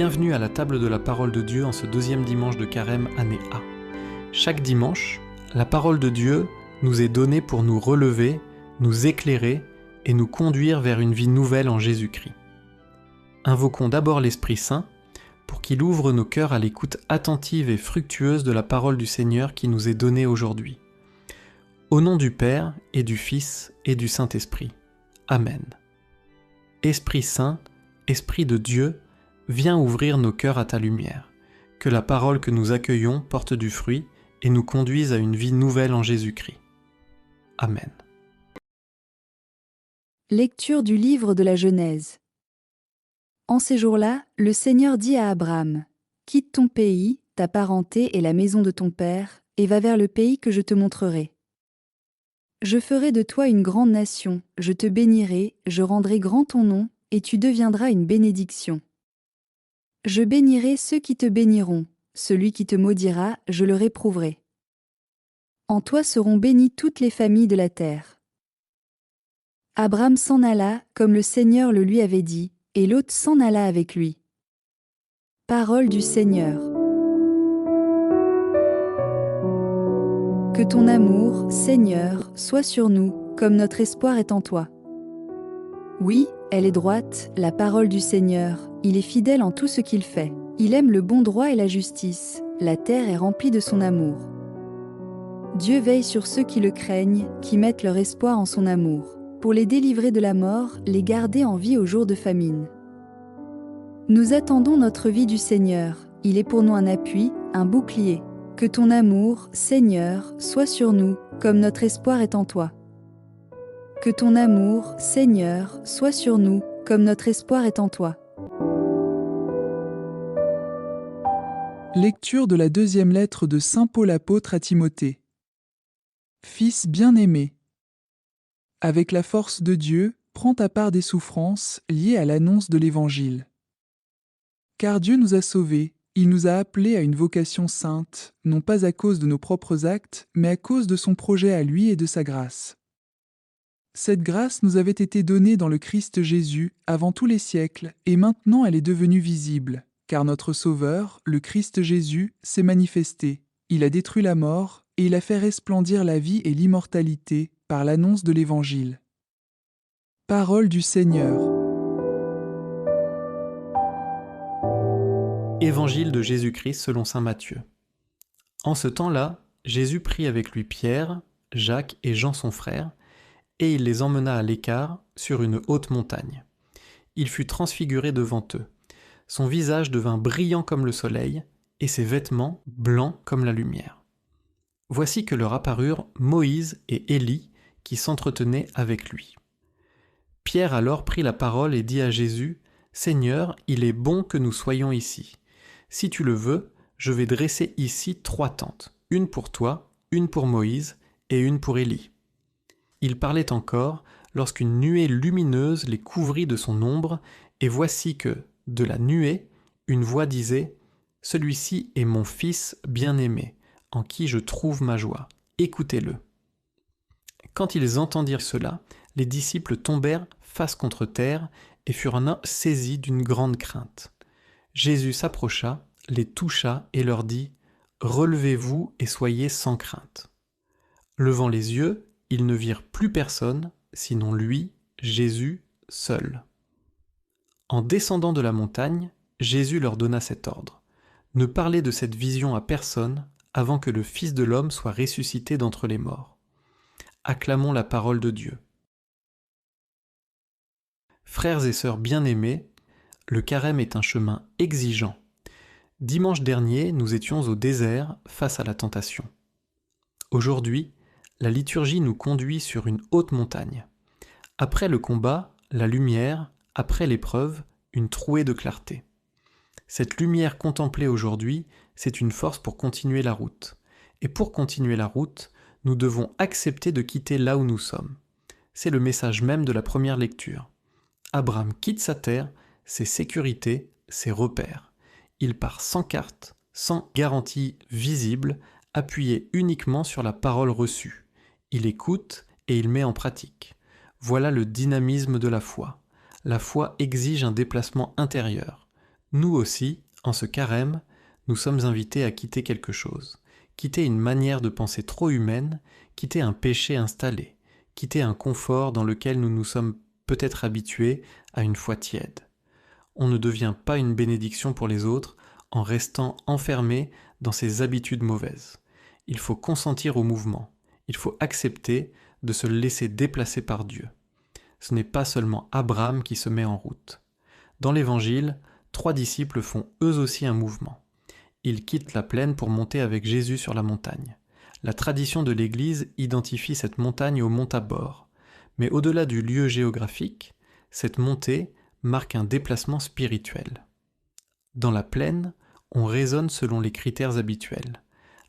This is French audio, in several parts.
Bienvenue à la table de la parole de Dieu en ce deuxième dimanche de Carême, année A. Chaque dimanche, la parole de Dieu nous est donnée pour nous relever, nous éclairer et nous conduire vers une vie nouvelle en Jésus-Christ. Invoquons d'abord l'Esprit Saint pour qu'il ouvre nos cœurs à l'écoute attentive et fructueuse de la parole du Seigneur qui nous est donnée aujourd'hui. Au nom du Père et du Fils et du Saint-Esprit. Amen. Esprit Saint, Esprit de Dieu, viens ouvrir nos cœurs à ta lumière. Que la parole que nous accueillons porte du fruit et nous conduise à une vie nouvelle en Jésus-Christ. Amen. Lecture du livre de la Genèse. En ces jours-là, le Seigneur dit à Abraham : « Quitte ton pays, ta parenté et la maison de ton père, et va vers le pays que je te montrerai. Je ferai de toi une grande nation, je te bénirai, je rendrai grand ton nom, et tu deviendras une bénédiction. Je bénirai ceux qui te béniront, celui qui te maudira, je le réprouverai. En toi seront bénies toutes les familles de la terre. » Abraham s'en alla, comme le Seigneur le lui avait dit, et Lot s'en alla avec lui. Parole du Seigneur. Que ton amour, Seigneur, soit sur nous, comme notre espoir est en toi. Oui, elle est droite, la parole du Seigneur, il est fidèle en tout ce qu'il fait. Il aime le bon droit et la justice, la terre est remplie de son amour. Dieu veille sur ceux qui le craignent, qui mettent leur espoir en son amour, pour les délivrer de la mort, les garder en vie au jour de famine. Nous attendons notre vie du Seigneur, il est pour nous un appui, un bouclier. Que ton amour, Seigneur, soit sur nous, comme notre espoir est en toi. Que ton amour, Seigneur, soit sur nous, comme notre espoir est en toi. Lecture de la deuxième lettre de saint Paul apôtre à Timothée. Fils bien-aimé, avec la force de Dieu, prends ta part des souffrances liées à l'annonce de l'Évangile. Car Dieu nous a sauvés, il nous a appelés à une vocation sainte, non pas à cause de nos propres actes, mais à cause de son projet à lui et de sa grâce. Cette grâce nous avait été donnée dans le Christ Jésus avant tous les siècles, et maintenant elle est devenue visible. Car notre Sauveur, le Christ Jésus, s'est manifesté. Il a détruit la mort et il a fait resplendir la vie et l'immortalité par l'annonce de l'Évangile. Parole du Seigneur. Évangile de Jésus-Christ selon saint Matthieu. En ce temps-là, Jésus prit avec lui Pierre, Jacques et Jean son frère, et il les emmena à l'écart sur une haute montagne. Il fut transfiguré devant eux. Son visage devint brillant comme le soleil, et ses vêtements blancs comme la lumière. Voici que leur apparurent Moïse et Élie, qui s'entretenaient avec lui. Pierre alors prit la parole et dit à Jésus : « Seigneur, il est bon que nous soyons ici. Si tu le veux, je vais dresser ici 3 tentes, une pour toi, une pour Moïse et une pour Élie. » Il parlait encore lorsqu'une nuée lumineuse les couvrit de son ombre, et voici que, de la nuée, une voix disait : « Celui-ci est mon Fils bien-aimé, en qui je trouve ma joie. Écoutez-le. » Quand ils entendirent cela, les disciples tombèrent face contre terre et furent saisis d'une grande crainte. Jésus s'approcha, les toucha et leur dit : « Relevez-vous et soyez sans crainte. » Levant les yeux, ils ne virent plus personne, sinon lui, Jésus, seul. En descendant de la montagne, Jésus leur donna cet ordre : « Ne parlez de cette vision à personne avant que le Fils de l'homme soit ressuscité d'entre les morts. » Acclamons la parole de Dieu. Frères et sœurs bien-aimés, le carême est un chemin exigeant. Dimanche dernier, nous étions au désert face à la tentation. Aujourd'hui, la liturgie nous conduit sur une haute montagne. Après le combat, la lumière, après l'épreuve, une trouée de clarté. Cette lumière contemplée aujourd'hui, c'est une force pour continuer la route. Et pour continuer la route, nous devons accepter de quitter là où nous sommes. C'est le message même de la première lecture. Abraham quitte sa terre, ses sécurités, ses repères. Il part sans carte, sans garantie visible, appuyé uniquement sur la parole reçue. Il écoute et il met en pratique. Voilà le dynamisme de la foi. La foi exige un déplacement intérieur. Nous aussi, en ce carême, nous sommes invités à quitter quelque chose, quitter une manière de penser trop humaine, quitter un péché installé, quitter un confort dans lequel nous nous sommes peut-être habitués à une foi tiède. On ne devient pas une bénédiction pour les autres en restant enfermé dans ses habitudes mauvaises. Il faut consentir au mouvement, il faut accepter de se laisser déplacer par Dieu. Ce n'est pas seulement Abraham qui se met en route. Dans l'Évangile, 3 disciples font eux aussi un mouvement. Ils quittent la plaine pour monter avec Jésus sur la montagne. La tradition de l'Église identifie cette montagne au mont Tabor. Mais au-delà du lieu géographique, cette montée marque un déplacement spirituel. Dans la plaine, on raisonne selon les critères habituels.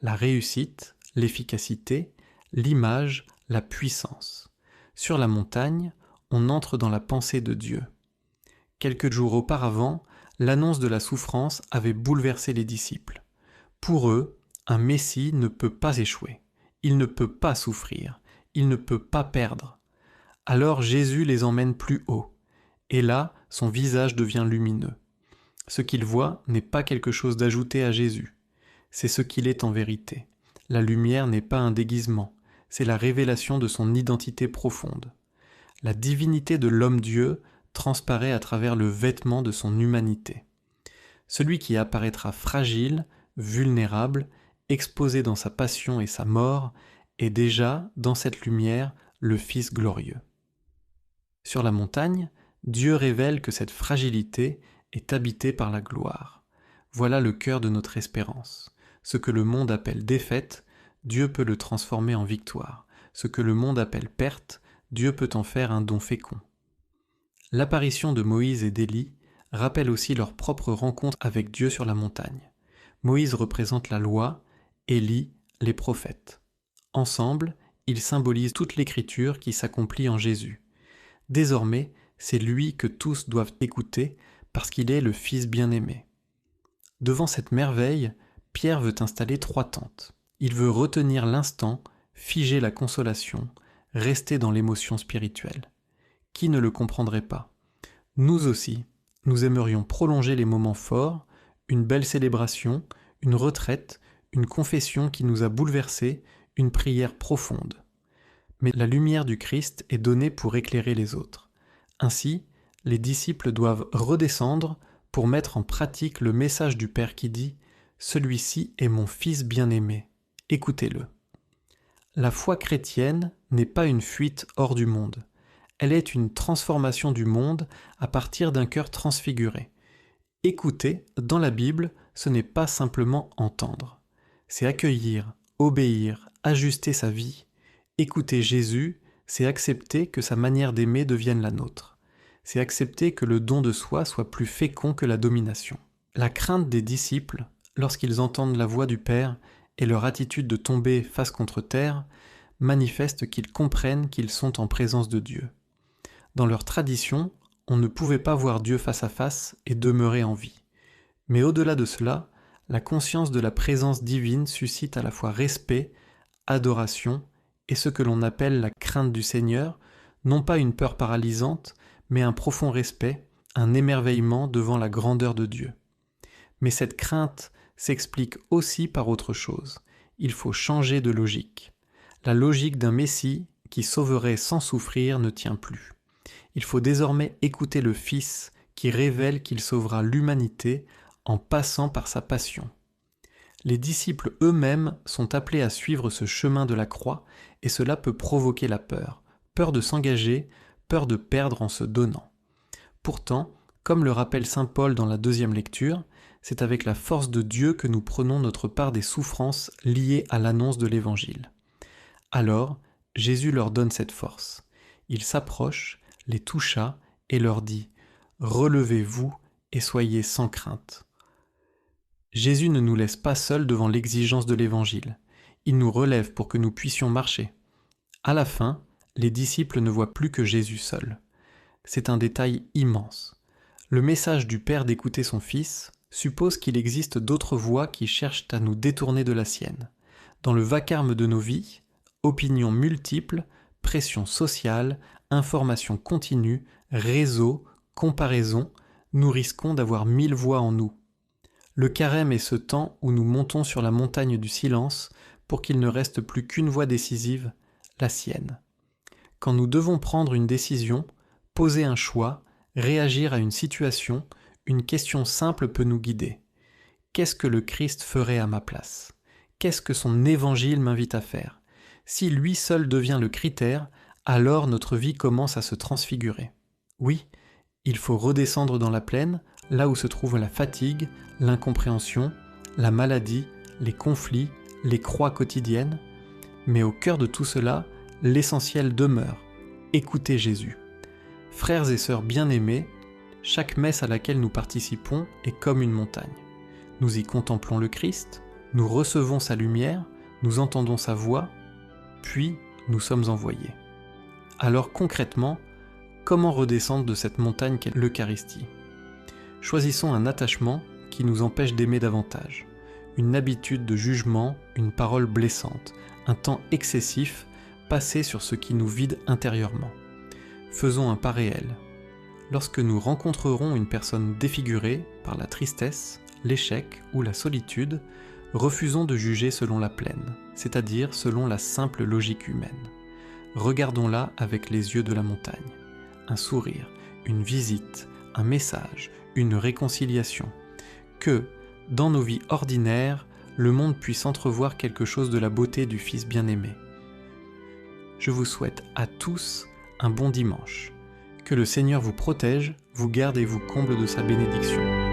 La réussite, l'efficacité, l'image, la puissance. Sur la montagne, on entre dans la pensée de Dieu. Quelques jours auparavant, l'annonce de la souffrance avait bouleversé les disciples. Pour eux, un Messie ne peut pas échouer. Il ne peut pas souffrir. Il ne peut pas perdre. Alors Jésus les emmène plus haut. Et là, son visage devient lumineux. Ce qu'ils voient n'est pas quelque chose d'ajouté à Jésus. C'est ce qu'il est en vérité. La lumière n'est pas un déguisement. C'est la révélation de son identité profonde. La divinité de l'homme-dieu transparaît à travers le vêtement de son humanité. Celui qui apparaîtra fragile, vulnérable, exposé dans sa passion et sa mort, est déjà, dans cette lumière, le Fils glorieux. Sur la montagne, Dieu révèle que cette fragilité est habitée par la gloire. Voilà le cœur de notre espérance. Ce que le monde appelle défaite, Dieu peut le transformer en victoire. Ce que le monde appelle perte, Dieu peut en faire un don fécond. L'apparition de Moïse et d'Élie rappelle aussi leur propre rencontre avec Dieu sur la montagne. Moïse représente la loi, Élie les prophètes. Ensemble, ils symbolisent toute l'écriture qui s'accomplit en Jésus. Désormais, c'est lui que tous doivent écouter parce qu'il est le Fils bien-aimé. Devant cette merveille, Pierre veut installer 3 tentes. Il veut retenir l'instant, figer la consolation, rester dans l'émotion spirituelle. Qui ne le comprendrait pas? Nous aussi, nous aimerions prolonger les moments forts, une belle célébration, une retraite, une confession qui nous a bouleversés, une prière profonde. Mais la lumière du Christ est donnée pour éclairer les autres. Ainsi, les disciples doivent redescendre pour mettre en pratique le message du Père qui dit « Celui-ci est mon Fils bien-aimé, écoutez-le ». La foi chrétienne n'est pas une fuite hors du monde. Elle est une transformation du monde à partir d'un cœur transfiguré. Écouter, dans la Bible, ce n'est pas simplement entendre. C'est accueillir, obéir, ajuster sa vie. Écouter Jésus, c'est accepter que sa manière d'aimer devienne la nôtre. C'est accepter que le don de soi soit plus fécond que la domination. La crainte des disciples, lorsqu'ils entendent la voix du Père et leur attitude de tomber face contre terre, manifeste qu'ils comprennent qu'ils sont en présence de Dieu. Dans leur tradition, on ne pouvait pas voir Dieu face à face et demeurer en vie. Mais au-delà de cela, la conscience de la présence divine suscite à la fois respect, adoration et ce que l'on appelle la crainte du Seigneur, non pas une peur paralysante, mais un profond respect, un émerveillement devant la grandeur de Dieu. Mais cette crainte s'explique aussi par autre chose. Il faut changer de logique. La logique d'un Messie qui sauverait sans souffrir ne tient plus. Il faut désormais écouter le Fils qui révèle qu'il sauvera l'humanité en passant par sa passion. Les disciples eux-mêmes sont appelés à suivre ce chemin de la croix et cela peut provoquer la peur. Peur de s'engager, peur de perdre en se donnant. Pourtant, comme le rappelle saint Paul dans la 2e lecture, c'est avec la force de Dieu que nous prenons notre part des souffrances liées à l'annonce de l'Évangile. Alors, Jésus leur donne cette force. Il s'approche, les toucha et leur dit « Relevez-vous et soyez sans crainte ». Jésus ne nous laisse pas seuls devant l'exigence de l'Évangile. Il nous relève pour que nous puissions marcher. À la fin, les disciples ne voient plus que Jésus seul. C'est un détail immense. Le message du Père d'écouter son Fils suppose qu'il existe d'autres voies qui cherchent à nous détourner de la sienne. Dans le vacarme de nos vies, opinions multiples, pression sociale, information continue, réseaux, comparaison, nous risquons d'avoir 1000 voix en nous. Le carême est ce temps où nous montons sur la montagne du silence pour qu'il ne reste plus qu'une voix décisive, la sienne. Quand nous devons prendre une décision, poser un choix, réagir à une situation, une question simple peut nous guider. Qu'est-ce que le Christ ferait à ma place ? Qu'est-ce que son évangile m'invite à faire ? Si lui seul devient le critère, alors notre vie commence à se transfigurer. Oui, il faut redescendre dans la plaine, là où se trouve la fatigue, l'incompréhension, la maladie, les conflits, les croix quotidiennes. Mais au cœur de tout cela, l'essentiel demeure. Écoutez Jésus. Frères et sœurs bien-aimés, chaque messe à laquelle nous participons est comme une montagne. Nous y contemplons le Christ, nous recevons sa lumière, nous entendons sa voix, puis nous sommes envoyés. Alors concrètement, comment redescendre de cette montagne qu'est l'Eucharistie ? Choisissons un attachement qui nous empêche d'aimer davantage, une habitude de jugement, une parole blessante, un temps excessif passé sur ce qui nous vide intérieurement. Faisons un pas réel. Lorsque nous rencontrerons une personne défigurée par la tristesse, l'échec ou la solitude, refusons de juger selon la plaine, c'est-à-dire selon la simple logique humaine. Regardons-la avec les yeux de la montagne. Un sourire, une visite, un message, une réconciliation. Que, dans nos vies ordinaires, le monde puisse entrevoir quelque chose de la beauté du Fils bien-aimé. Je vous souhaite à tous un bon dimanche. Que le Seigneur vous protège, vous garde et vous comble de sa bénédiction.